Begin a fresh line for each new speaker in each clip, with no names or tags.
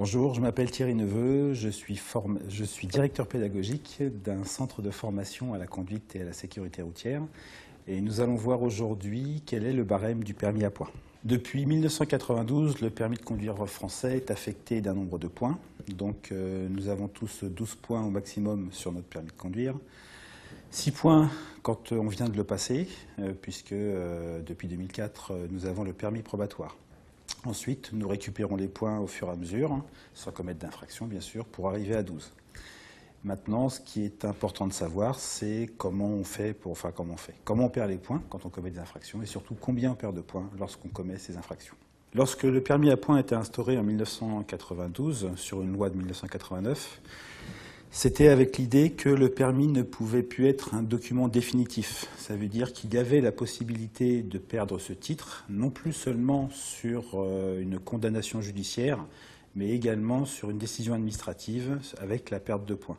Bonjour, je m'appelle Thierry Neveu, je suis directeur pédagogique d'un centre de formation à la conduite et à la sécurité routière. Et nous allons voir aujourd'hui quel est le barème du permis à points. Depuis 1992, le permis de conduire français est affecté d'un nombre de points. Donc nous avons tous 12 points au maximum sur notre permis de conduire. 6 points quand on vient de le passer, puisque depuis 2004, nous avons le permis probatoire. Ensuite, nous récupérons les points au fur et à mesure, sans commettre d'infraction bien sûr, pour arriver à 12. Maintenant, ce qui est important de savoir, c'est comment on perd les points quand on commet des infractions et surtout combien on perd de points lorsqu'on commet ces infractions. Lorsque le permis à points a été instauré en 1992 sur une loi de 1989, c'était avec l'idée que le permis ne pouvait plus être un document définitif. Ça veut dire qu'il y avait la possibilité de perdre ce titre, non plus seulement sur une condamnation judiciaire, mais également sur une décision administrative avec la perte de points.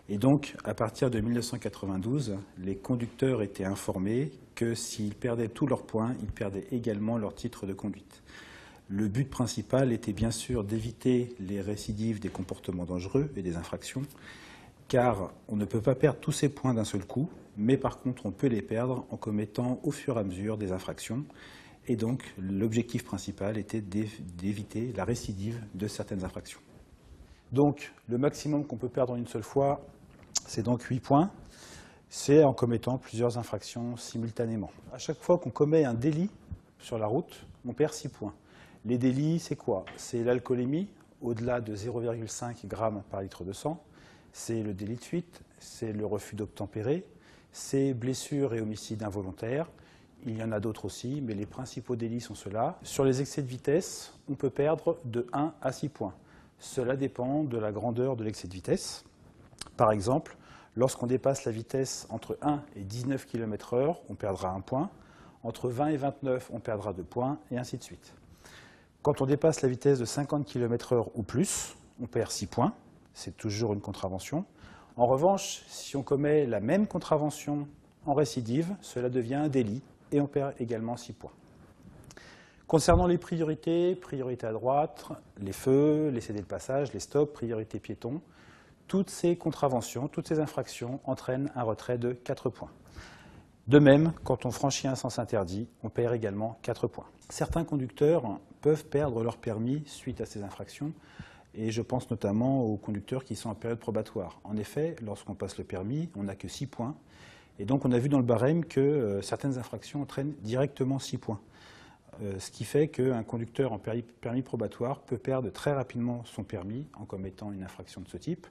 Et donc, à partir de 1992, les conducteurs étaient informés que s'ils perdaient tous leurs points, ils perdaient également leur titre de conduite. Le but principal était bien sûr d'éviter les récidives des comportements dangereux et des infractions, car on ne peut pas perdre tous ces points d'un seul coup, mais par contre on peut les perdre en commettant au fur et à mesure des infractions. Et donc l'objectif principal était d'éviter la récidive de certaines infractions. Donc le maximum qu'on peut perdre en une seule fois, c'est donc 8 points. C'est en commettant plusieurs infractions simultanément. À chaque fois qu'on commet un délit sur la route, on perd 6 points. Les délits, c'est quoi? C'est l'alcoolémie, au-delà de 0,5 g par litre de sang. C'est le délit de fuite, c'est le refus d'obtempérer, c'est blessures et homicide involontaire. Il y en a d'autres aussi, mais les principaux délits sont ceux-là. Sur les excès de vitesse, on peut perdre de 1 à 6 points. Cela dépend de la grandeur de l'excès de vitesse. Par exemple, lorsqu'on dépasse la vitesse entre 1 et 19 km/h, on perdra 1 point. Entre 20 et 29, on perdra 2 points, et ainsi de suite. Quand on dépasse la vitesse de 50 km/h ou plus, on perd 6 points. C'est toujours une contravention. En revanche, si on commet la même contravention en récidive, cela devient un délit et on perd également 6 points. Concernant les priorités, priorité à droite, les feux, les cédés de passage, les stops, priorité piéton, toutes ces contraventions, toutes ces infractions entraînent un retrait de 4 points. De même, quand on franchit un sens interdit, on perd également 4 points. Certains conducteurs peuvent perdre leur permis suite à ces infractions, et je pense notamment aux conducteurs qui sont en période probatoire. En effet, lorsqu'on passe le permis, on n'a que 6 points, et donc on a vu dans le barème que certaines infractions entraînent directement 6 points. Ce qui fait qu'un conducteur en permis probatoire peut perdre très rapidement son permis en commettant une infraction de ce type.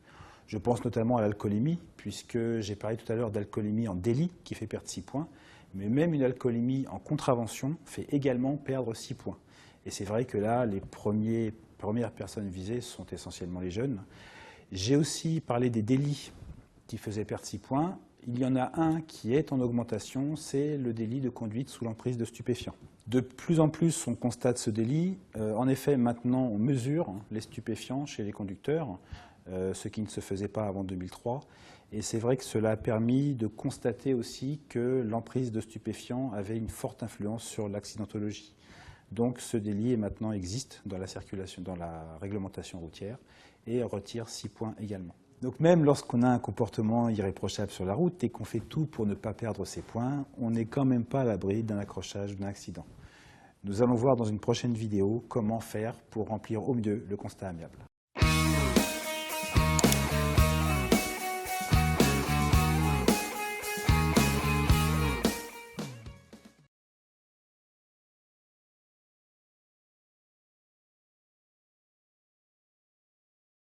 Je pense notamment à l'alcoolémie, puisque j'ai parlé tout à l'heure d'alcoolémie en délit qui fait perdre 6 points, mais même une alcoolémie en contravention fait également perdre 6 points. Et c'est vrai que là, les premières personnes visées sont essentiellement les jeunes. J'ai aussi parlé des délits qui faisaient perdre 6 points. Il y en a un qui est en augmentation, c'est le délit de conduite sous l'emprise de stupéfiants. De plus en plus, on constate ce délit. En effet, maintenant, on mesure les stupéfiants chez les conducteurs, ce qui ne se faisait pas avant 2003. Et c'est vrai que cela a permis de constater aussi que l'emprise de stupéfiants avait une forte influence sur l'accidentologie. Donc ce délit maintenant existe dans la circulation, dans la réglementation routière et retire 6 points également. Donc même lorsqu'on a un comportement irréprochable sur la route et qu'on fait tout pour ne pas perdre ces points, on n'est quand même pas à l'abri d'un accrochage ou d'un accident. Nous allons voir dans une prochaine vidéo comment faire pour remplir au mieux le constat amiable.